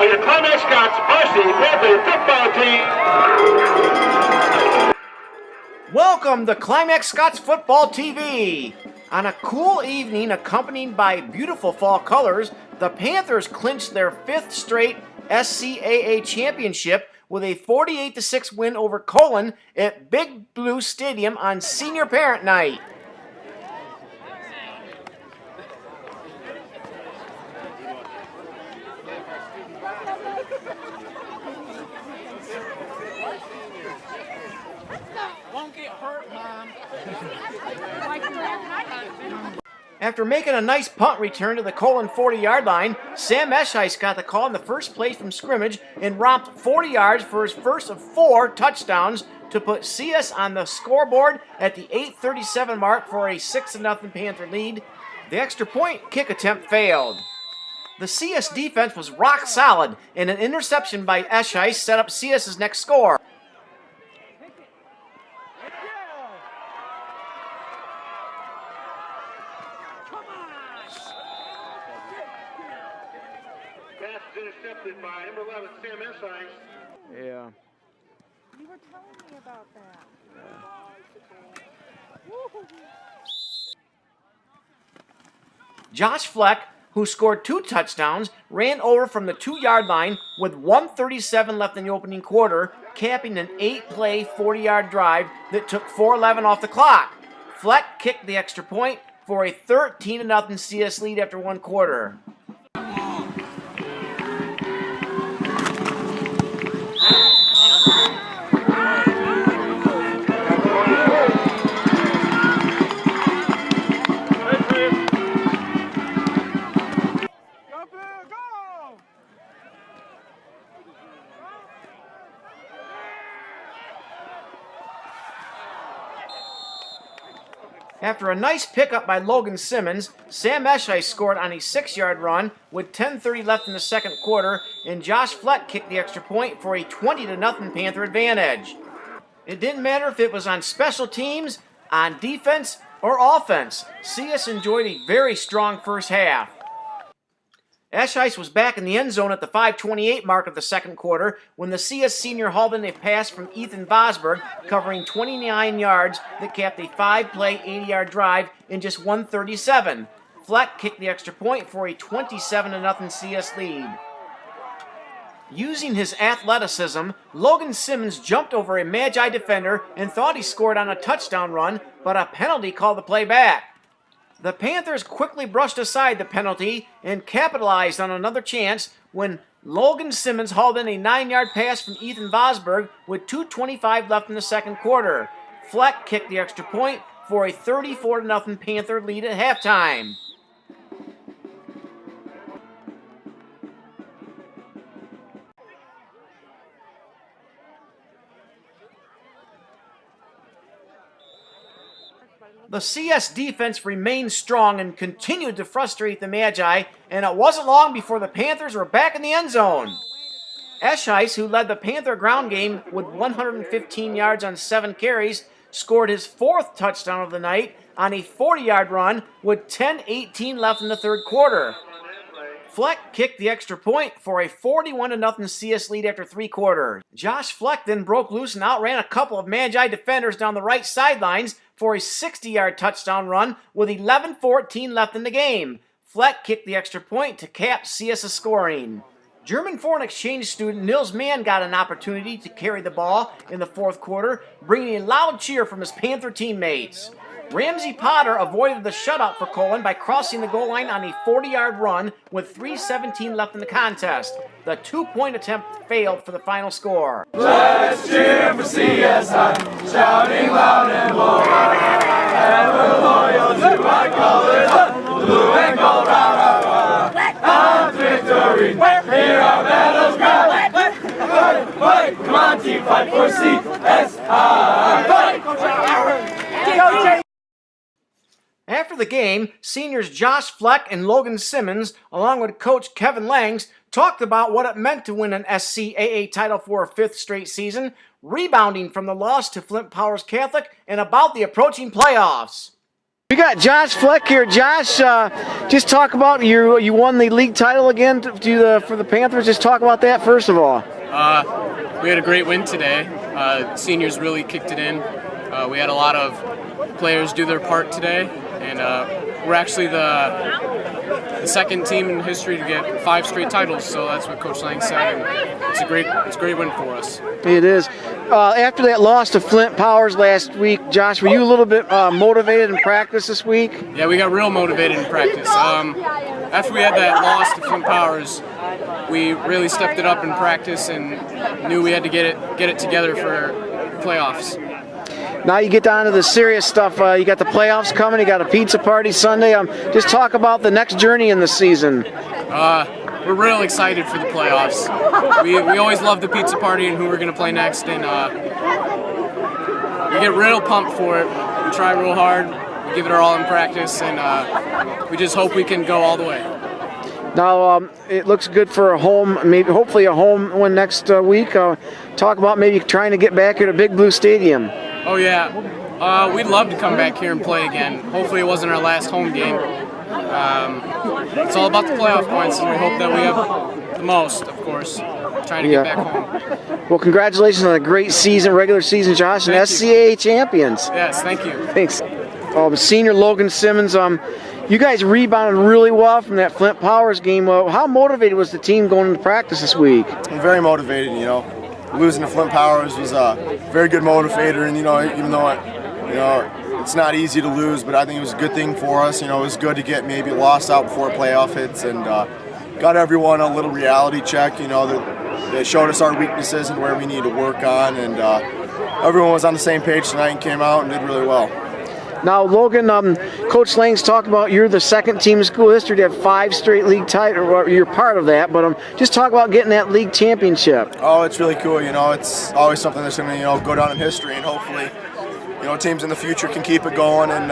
are your Climax Scots varsity Panther football team. Welcome to Climax Scots Football TV. On a cool evening accompanied by beautiful fall colors, the Panthers clinched their 5th straight SCAA championship with a 48-6 win over Colon at Big Blue Stadium on Senior Parent Night. Won't get hurt, Mom. After making a nice punt return to the Colon 40-yard line, Sam Escheis got the call in the first play from scrimmage and romped 40 yards for his first of 4 touchdowns to put CS on the scoreboard at the 8:37 mark for a 6-0 Panther lead. The extra point kick attempt failed. The CS defense was rock solid, and an interception by Escheis set up CS's next score. Pass is intercepted by number 11, Sam Escheis. Yeah. You were telling me about that. Josh Fleck, who scored 2 touchdowns, ran over from the 2-yard line with 1:37 left in the opening quarter, capping an 8-play, 40-yard drive that took 4:11 off the clock. Fleck kicked the extra point for a 13-0 CS lead after 1 quarter. After a nice pickup by Logan Simmons, Sam Escheis scored on a 6-yard run with 10:30 left in the second quarter, and Josh Fleck kicked the extra point for a 20-0 Panther advantage. It didn't matter if it was on special teams, on defense, or offense. CS enjoyed a very strong first half. Escheis was back in the end zone at the 5:28 mark of the second quarter when the CS senior hauled in a pass from Ethan Vosberg covering 29 yards that capped a 5-play, 80-yard drive in just 1:37. Fleck kicked the extra point for a 27-0 CS lead. Using his athleticism, Logan Simmons jumped over a Magi defender and thought he scored on a touchdown run, but a penalty called the play back. The Panthers quickly brushed aside the penalty and capitalized on another chance when Logan Simmons hauled in a 9-yard pass from Ethan Vosberg with 2:25 left in the second quarter. Fleck kicked the extra point for a 34-0 Panther lead at halftime. The CS defense remained strong and continued to frustrate the Magi, and it wasn't long before the Panthers were back in the end zone. Escheis, who led the Panther ground game with 115 yards on 7 carries, scored his 4th touchdown of the night on a 40-yard run with 10:18 left in the third quarter. Fleck kicked the extra point for a 41-0 CS lead after 3 quarters. Josh Fleck then broke loose and outran a couple of Magi defenders down the right sidelines for a 60-yard touchdown run with 11:14 left in the game. Fleck kicked the extra point to cap CS's scoring. German foreign exchange student Nils Mann got an opportunity to carry the ball in the 4th quarter, bringing a loud cheer from his Panther teammates. Ramsey Potter avoided the shutout for Colon by crossing the goal line on a 40-yard run with 3:17 left in the contest. The 2-point attempt failed for the final score. Let's cheer for CS Oct, shouting loud and bold. Ever loyal to our colors, blue and gold, rah, rah, rah. On victory, hear our battles cry. Fight, come on team, fight for CS Oct. Fight! After the game, seniors Josh Fleck and Logan Simmons, along with coach Kevin Langs, talked about what it meant to win an SCAA title for a 5th straight season, rebounding from the loss to Flint Powers Catholic, and about the approaching playoffs. We got Josh Fleck here. Josh, just talk about you won the league title again for the Panthers. Just talk about that first of all. We had a great win today. Seniors really kicked it in. We had a lot of players do their part today, and we're actually the second team in history to get 5 straight titles. So that's what Coach Lang said, and it's a great win for us. It is. After that loss to Flint Powers last week, Josh, were you a little bit motivated in practice this week? Yeah, we got real motivated in practice. After we had that loss to Flint Powers, we really stepped it up in practice and knew we had to get it together for playoffs. Now you get down to the serious stuff. You got the playoffs coming. You got a pizza party Sunday. Just talk about the next journey in the season. We're real excited for the playoffs. We always love the pizza party and who we're going to play next, and we get real pumped for it. We try real hard. We give it our all in practice, and we just hope we can go all the way. Now it looks good for a home, hopefully a home win next week. Talk about maybe trying to get back here to Big Blue Stadium. Oh yeah, we'd love to come back here and play again. Hopefully it wasn't our last home game. It's all about the playoff points, and we hope that we have the most, of course, trying to get back home. Well, congratulations on a great season, regular season, Josh, and SCAA champions. Yes, thank you. Thanks. Senior Logan Simmons, you guys rebounded really well from that Flint Powers game. How motivated was the team going into practice this week? Very motivated, Losing to Flint Powers was a very good motivator, and even though it's not easy to lose, but I think it was a good thing for us. It was good to get maybe lost out before playoff hits, and got everyone a little reality check. They showed us our weaknesses and where we need to work on, and everyone was on the same page tonight and came out and did really well. Now, Logan, Coach Lang's talked about you're the second team in school history to have 5 straight league titles. You're part of that, but just talk about getting that league championship. Oh, it's really cool. It's always something that's going to go down in history, and hopefully, teams in the future can keep it going, and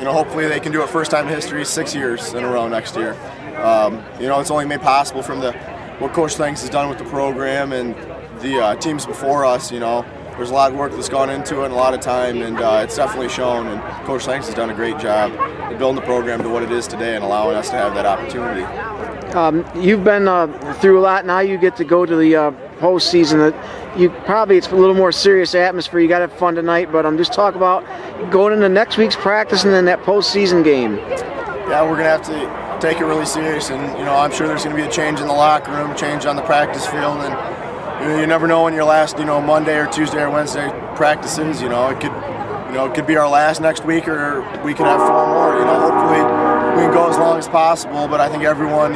hopefully they can do it first time in history 6 years in a row next year. It's only made possible from what Coach Lang has done with the program and the teams before us. There's a lot of work that's gone into it and a lot of time, and it's definitely shown, and Coach Lang has done a great job of building the program to what it is today and allowing us to have that opportunity. You've been through a lot. Now you get to go to the postseason. It's a little more serious atmosphere. You got to have fun tonight, but just talk about going into next week's practice and then that postseason game. Yeah, we're going to have to take it really serious, and I'm sure there's going to be a change in the locker room, change on the practice field, and you never know when your last, Monday or Tuesday or Wednesday practices. It could be our last next week, or we could have 4 more. Hopefully we can go as long as possible. But I think everyone,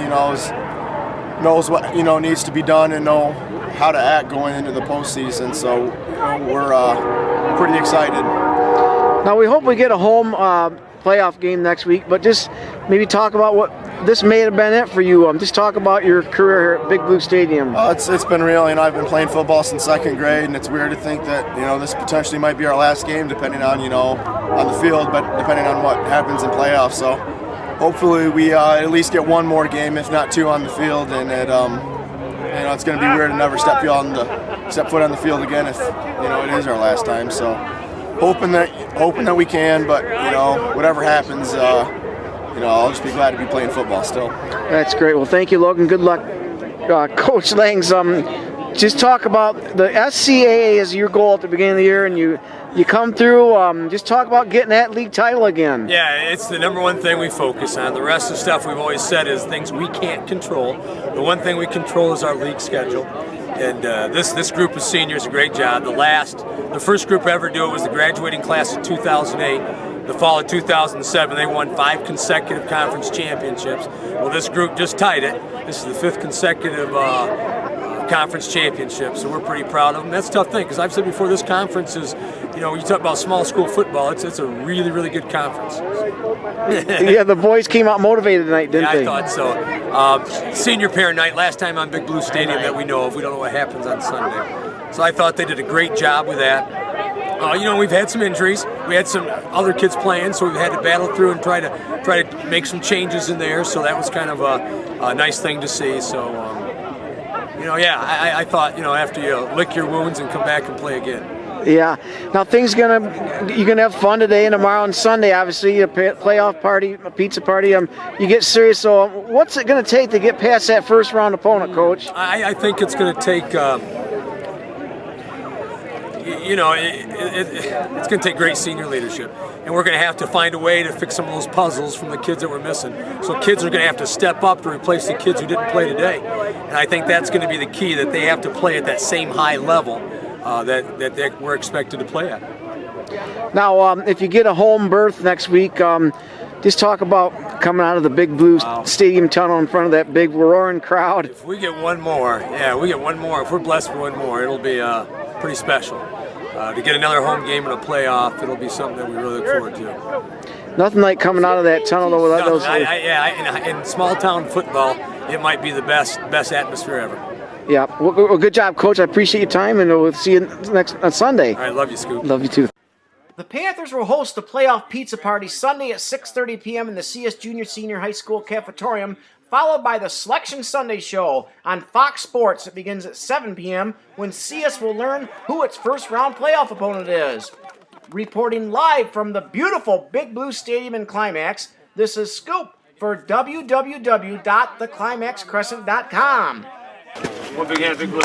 knows what needs to be done and know how to act going into the postseason. So we're pretty excited. Now we hope we get a home playoff game next week. But just maybe talk about what this may have been it for you. Just talk about your career here at Big Blue Stadium. It's been real. I've been playing football since 2nd grade, and it's weird to think that this potentially might be our last game, depending on on the field, but depending on what happens in playoffs. So hopefully we at least get 1 more game, if not 2, on the field, and it's going to be weird to never step foot on the field again if it is our last time. So hoping that we can, but whatever happens. I'll just be glad to be playing football still. That's great. Well, thank you, Logan. Good luck. Coach Langs, just talk about the SCAA as your goal at the beginning of the year, and you come through. Just talk about getting that league title again. Yeah, it's the number one thing we focus on. The rest of the stuff we've always said is things we can't control. The one thing we control is our league schedule. And this group of seniors, a great job. The first group ever to do it was the graduating class of 2008. The fall of 2007, they won 5 consecutive conference championships. Well, this group just tied it. This is the 5th consecutive conference championship, so we're pretty proud of them. That's a tough thing, because I've said before, this conference is, you talk about small school football, it's a really, really good conference. Yeah, the boys came out motivated tonight, didn't they? I thought so. Senior parent night, last time on Big Blue Stadium that we know of. We don't know what happens on Sunday. So I thought they did a great job with that. We've had some injuries. We had some other kids playing, so we've had to battle through and try to make some changes in there. So that was kind of a nice thing to see. So, I thought, after you lick your wounds and come back and play again. Yeah. Now you're gonna have fun today and tomorrow and Sunday. Obviously, a playoff party, a pizza party. You get serious. So, what's it gonna take to get past that first round opponent, Coach? I think it's gonna take. It's going to take great senior leadership, and we're going to have to find a way to fix some of those puzzles from the kids that we're missing. So kids are going to have to step up to replace the kids who didn't play today, and I think that's going to be the key, that they have to play at that same high level that we're expected to play at. Now, if you get a home berth next week, just talk about coming out of the Big Blue Stadium tunnel in front of that big roaring crowd. If we get one more, if we're blessed with one more, it'll be pretty special. To get another home game in a playoff, it'll be something that we really look forward to. Nothing like coming out of that tunnel though without those. In small town football, it might be the best atmosphere ever. Yeah. Well, good job, Coach. I appreciate your time, and we'll see you next Sunday. All right, love you, Scoop. Love you too. The Panthers will host the playoff pizza party Sunday at 6:30 p.m. in the CS Junior Senior High School cafetorium, followed by the Selection Sunday Show on Fox Sports. It begins at 7 p.m. when CS will learn who its first-round playoff opponent is. Reporting live from the beautiful Big Blue Stadium in Climax, this is Scoop for www.theclimaxcrescent.com. One big hand, big blue.